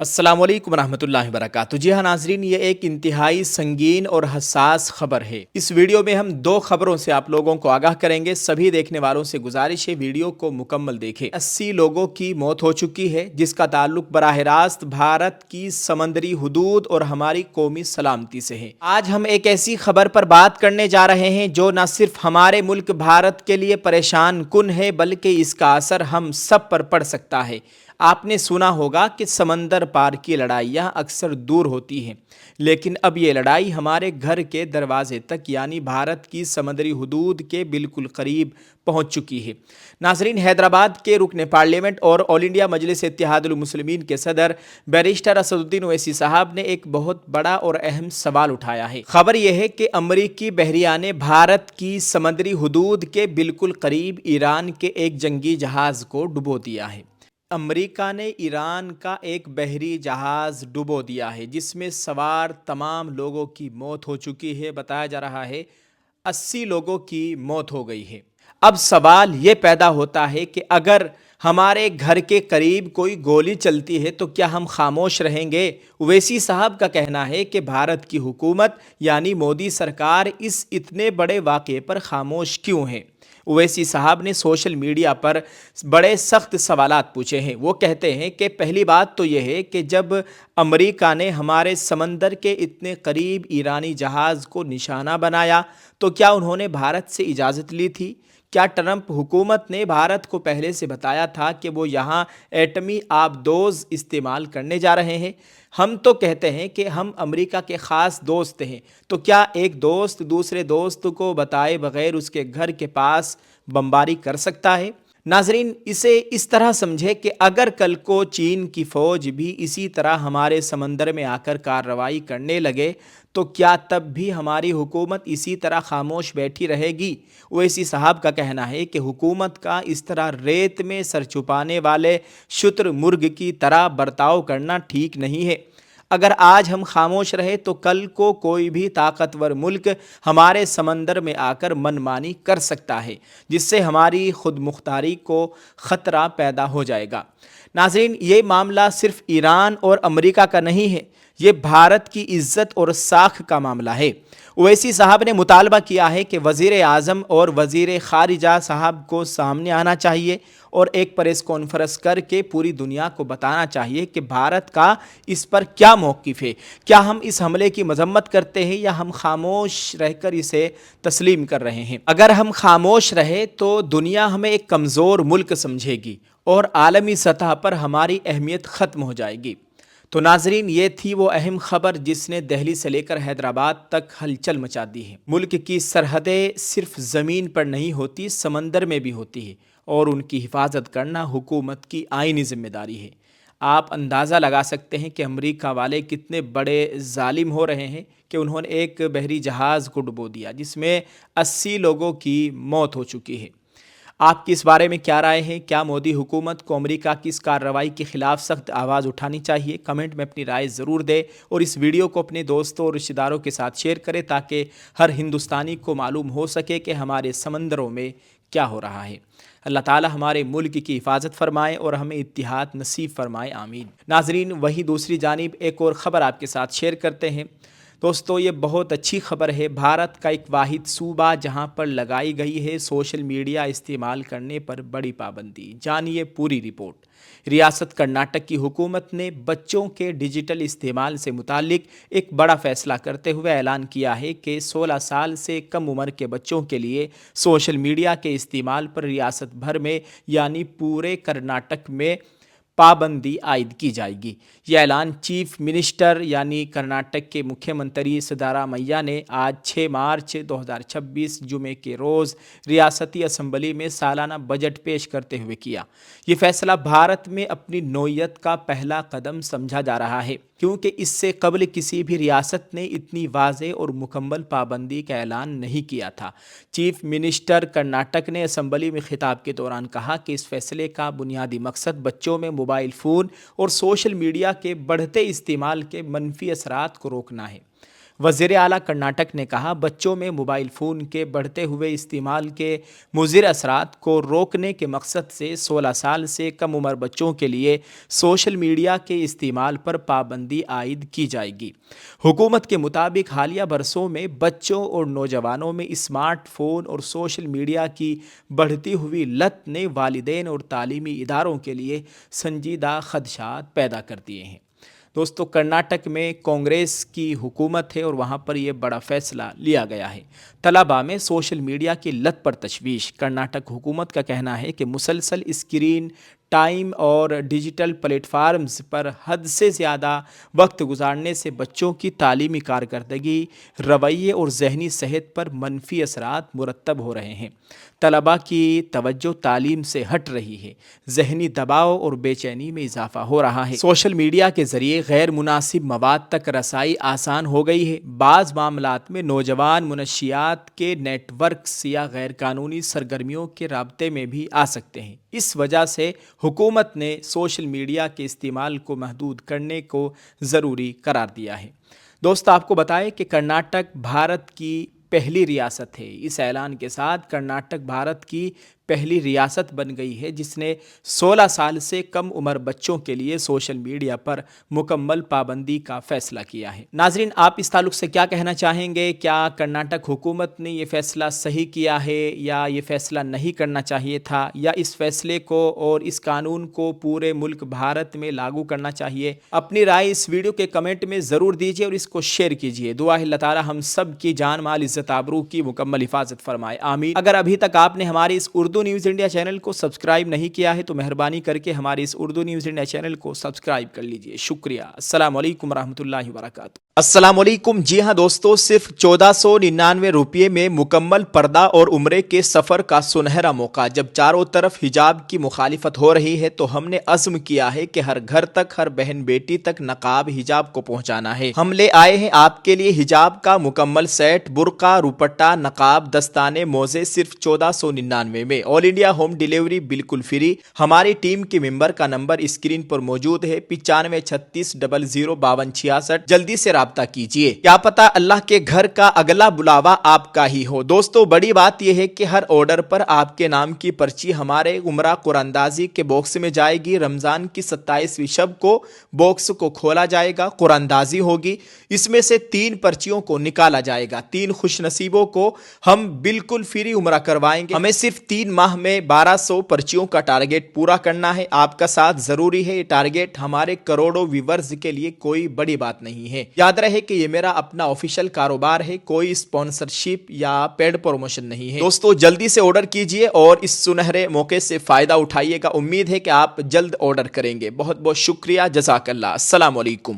अस्सलाम वालेकुम रहमतुल्लाहि वबरकातुहू। जी हाँ नाजरीन, ये एक इंतहाई संगीन और हसास खबर है। इस वीडियो में हम दो खबरों से आप लोगों को आगाह करेंगे। सभी देखने वालों से गुजारिश है वीडियो को मुकम्मल देखें। 80 लोगों की मौत हो चुकी है, जिसका ताल्लुक बराह रास्त भारत की समंदरी हुदूद और हमारी कौमी सलामती से है। आज हम एक ऐसी खबर पर बात करने जा रहे हैं जो न सिर्फ हमारे मुल्क भारत के लिए परेशान कुन है, बल्कि इसका असर हम सब पर पड़ सकता है। आपने सुना होगा कि समंदर पार की लड़ाइयाँ अक्सर दूर होती हैं, लेकिन अब ये लड़ाई हमारे घर के दरवाजे तक यानी भारत की समुद्री हुदूद के बिल्कुल करीब पहुंच चुकी है। नाजरीन, हैदराबाद के रुकन पार्लियामेंट और ऑल इंडिया मजलिस इत्तेहादुल मुस्लिमीन के सदर बैरिस्टर असदुद्दीन ओवैसी साहब ने एक बहुत बड़ा और अहम सवाल उठाया है। खबर यह है कि अमरीकी बहरिया ने भारत की समुद्री हुदूद के बिल्कुल करीब ईरान के एक जंगी जहाज को डुबो दिया है। अमेरिका ने ईरान का एक बहरी जहाज़ डुबो दिया है, जिसमें सवार तमाम लोगों की मौत हो चुकी है। बताया जा रहा है 80 लोगों की मौत हो गई है। अब सवाल ये पैदा होता है कि अगर हमारे घर के करीब कोई गोली चलती है तो क्या हम खामोश रहेंगे? ओवैसी साहब का कहना है कि भारत की हुकूमत यानी मोदी सरकार इस इतने बड़े वाक़े पर खामोश क्यों है? ओवैसी साहब ने सोशल मीडिया पर बड़े सख्त सवालात पूछे हैं। वो कहते हैं कि पहली बात तो यह है कि जब अमेरिका ने हमारे समंदर के इतने करीब ईरानी जहाज़ को निशाना बनाया तो क्या उन्होंने भारत से इजाज़त ली थी? क्या ट्रंप हुकूमत ने भारत को पहले से बताया था कि वो यहाँ एटमी आबदोज़ इस्तेमाल करने जा रहे हैं? हम तो कहते हैं कि हम अमेरिका के ख़ास दोस्त हैं, तो क्या एक दोस्त दूसरे दोस्त को बताए बगैर उसके घर के पास बमबारी कर सकता है? नाजरीन, इसे इस तरह समझे कि अगर कल को चीन की फ़ौज भी इसी तरह हमारे समंदर में आकर कार्रवाई करने लगे तो क्या तब भी हमारी हुकूमत इसी तरह खामोश बैठी रहेगी? ओवैसी साहब का कहना है कि हुकूमत का इस तरह रेत में सर छुपाने वाले शुतुरमुर्ग की तरह बर्ताव करना ठीक नहीं है। अगर आज हम खामोश रहे तो कल को कोई भी ताकतवर मुल्क हमारे समंदर में आकर मनमानी कर सकता है, जिससे हमारी खुद मुख्तारी को ख़तरा पैदा हो जाएगा। नाज़रीन, ये मामला सिर्फ ईरान और अमेरिका का नहीं है, ये भारत की इज़्ज़त और साख का मामला है। ओवैसी साहब ने मुतालबा किया है कि वज़ीर आज़म और वज़ीर ख़ारिजा साहब को सामने आना चाहिए और एक प्रेस कॉन्फ्रेंस करके पूरी दुनिया को बताना चाहिए कि भारत का इस पर क्या मौक़िफ़ है। क्या हम इस हमले की मजम्मत करते हैं या हम खामोश रहकर इसे तस्लीम कर रहे हैं? अगर हम खामोश रहे तो दुनिया हमें एक कमज़ोर मुल्क समझेगी और आलमी सतह पर हमारी अहमियत ख़त्म हो जाएगी। तो नाजरीन, ये थी वो अहम खबर जिसने दिल्ली से लेकर हैदराबाद तक हलचल मचा दी है। मुल्क की सरहदें सिर्फ ज़मीन पर नहीं होती, समंदर में भी होती है और उनकी हिफाजत करना हुकूमत की आईनी जिम्मेदारी है। आप अंदाज़ा लगा सकते हैं कि अमेरिका वाले कितने बड़े जालिम हो रहे हैं कि उन्होंने एक बहरी जहाज़ को डुबो दिया जिसमें 80 लोगों की मौत हो चुकी है। आपकी इस बारे में क्या राय है? क्या मोदी हुकूमत को अमेरिका की इस कार्रवाई के ख़िलाफ़ सख्त आवाज़ उठानी चाहिए? कमेंट में अपनी राय ज़रूर दें और इस वीडियो को अपने दोस्तों और रिश्तेदारों के साथ शेयर करें ताकि हर हिंदुस्तानी को मालूम हो सके कि हमारे समंदरों में क्या हो रहा है। अल्लाह ताला हमारे मुल्क की हिफाजत फरमाए और हमें इत्तिहाद नसीब फरमाए, आमीन। नाजरीन, वहीं दूसरी जानिब एक और ख़बर आपके साथ शेयर करते हैं। दोस्तों, ये बहुत अच्छी खबर है। भारत का एक वाहिद सूबा जहां पर लगाई गई है सोशल मीडिया इस्तेमाल करने पर बड़ी पाबंदी। जानिए पूरी रिपोर्ट। रियासत कर्नाटक की हुकूमत ने बच्चों के डिजिटल इस्तेमाल से मुतालिक एक बड़ा फैसला करते हुए ऐलान किया है कि 16 साल से कम उम्र के बच्चों के लिए सोशल मीडिया के इस्तेमाल पर रियासत भर में यानी पूरे कर्नाटक में पाबंदी आयद की जाएगी। यह ऐलान चीफ मिनिस्टर यानी कर्नाटक के मुख्यमंत्री सिद्धारामैया ने आज 6 मार्च 2026 जुमे के रोज़ रियासती असम्बली में सालाना बजट पेश करते हुए किया। ये फैसला भारत में अपनी नौयत का पहला कदम समझा जा रहा है, क्योंकि इससे कबल किसी भी रियासत ने इतनी वाज़ेह और मुकम्मल पाबंदी का ऐलान नहीं किया था। चीफ मिनिस्टर कर्नाटक ने असम्बली में खिताब के दौरान कहा कि इस फैसले का बुनियादी मकसद बच्चों में मोबाइल फ़ोन और सोशल मीडिया के बढ़ते इस्तेमाल के मनफी असरात को रोकना है। वज़ीर आला कर्नाटक ने कहा, बच्चों में मोबाइल फ़ोन के बढ़ते हुए इस्तेमाल के मुज़िर असरात को रोकने के मकसद से 16 साल से कम उम्र बच्चों के लिए सोशल मीडिया के इस्तेमाल पर पाबंदी आयद की जाएगी। हुकूमत के मुताबिक हालिया बरसों में बच्चों और नौजवानों में स्मार्टफोन और सोशल मीडिया की बढ़ती हुई लत ने वालिदैन और तालीमी इदारों के लिए संजीदा खदशात पैदा कर दिए हैं। दोस्तों, कर्नाटक में कांग्रेस की हुकूमत है और वहाँ पर यह बड़ा फैसला लिया गया है। तलबा में सोशल मीडिया की लत पर तशवीश। कर्नाटक हुकूमत का कहना है कि मुसलसल स्क्रीन टाइम और डिजिटल प्लेटफार्म्स पर हद से ज़्यादा वक्त गुजारने से बच्चों की तालीमी कारकर्दगी, रवैये और जहनी सेहत पर मनफी असरात मुरतब हो रहे हैं। तलबा की तवज्जो तालीम से हट रही है, जहनी दबाव और बेचैनी में इजाफा हो रहा है। सोशल मीडिया के ज़रिए गैर मुनासिब मवाद तक रसाई आसान हो गई है। बाज़ मामलात में नौजवान मुनशियात के नेटवर्क्स या गैर कानूनी सरगर्मियों के राब्ते में भी आ सकते हैं। इस वजह से हुकूमत ने सोशल मीडिया के इस्तेमाल को महदूद करने को ज़रूरी करार दिया है। दोस्तों, आपको बताएं कि कर्नाटक भारत की पहली रियासत है। इस ऐलान के साथ कर्नाटक भारत की पहली रियासत बन गई है जिसने 16 साल से कम उम्र बच्चों के लिए सोशल मीडिया पर मुकम्मल पाबंदी का फैसला किया है। नाजरीन, आप इस ताल्लुक़ से क्या कहना चाहेंगे? क्या कर्नाटक हुकूमत ने ये फ़ैसला सही किया है या ये फ़ैसला नहीं करना चाहिए था, या इस फ़ैसले को और इस कानून को पूरे मुल्क भारत में लागू करना चाहिए? अपनी राय इस वीडियो के कमेंट में ज़रूर दीजिए और इसको शेयर कीजिए। दुआ है अल्लाह ताला हम सब की जान माल इज़्ज़त आबरू की मुकम्मल हिफाजत फरमाए, आमीन। अगर अभी तक आपने हमारी इस उर्दू न्यूज़ इंडिया चैनल को सब्सक्राइब नहीं किया है तो मेहरबानी करके हमारे इस उर्दू न्यूज़ इंडिया चैनल को सब्सक्राइब कर लीजिए। शुक्रिया। अस्सलाम वालेकुम रहमतुल्लाहि व बरकातुहू। अस्सलाम वालेकुम। जी हाँ दोस्तों, सिर्फ 1499 रुपये में मुकम्मल पर्दा और उम्रे के सफ़र का सुनहरा मौका। जब चारों तरफ हिजाब की मुखालिफत हो रही है तो हमने अज़्म किया है कि हर घर तक, हर बहन बेटी तक नकाब हिजाब को पहुँचाना है। हम ले आए हैं आपके लिए हिजाब का मुकम्मल सेट, बुर्का, रुपट्टा, नकाब, दस्ताने, मोज़े सिर्फ 1499 में। ऑल इंडिया होम डिलीवरी बिल्कुल फ्री। हमारी टीम के मेंबर का नंबर स्क्रीन पर मौजूद है, 9536005266। जल्दी से राब्ता कीजिए, क्या पता अल्लाह के घर का अगला बुलावा आपका ही हो। दोस्तों, बड़ी बात यह है कि हर ऑर्डर पर आपके नाम की पर्ची हमारे उम्रा कुरानदाजी के बॉक्स में जाएगी। रमजान की 27वीं शब को बॉक्स को खोला जाएगा, कुरानदाजी होगी। इसमें से 3 पर्चियों को निकाला जाएगा। 3 खुशनसीबों को हम बिल्कुल फ्री उम्रा करवाएंगे। हमें सिर्फ 3 माह में 1200 पर्चियों का टारगेट पूरा करना है। आपका साथ जरूरी है। ये टारगेट हमारे करोड़ों व्यूवर्स के लिए कोई बड़ी बात नहीं है। याद रहे कि ये मेरा अपना ऑफिशियल कारोबार है, कोई स्पॉन्सरशिप या पेड प्रमोशन नहीं है। दोस्तों, जल्दी से ऑर्डर कीजिए और इस सुनहरे मौके से फायदा उठाइएगा। उम्मीद है कि आप जल्द ऑर्डर करेंगे। बहुत बहुत शुक्रिया। जज़ाकल्लाह। अस्सलाम वालेकुम।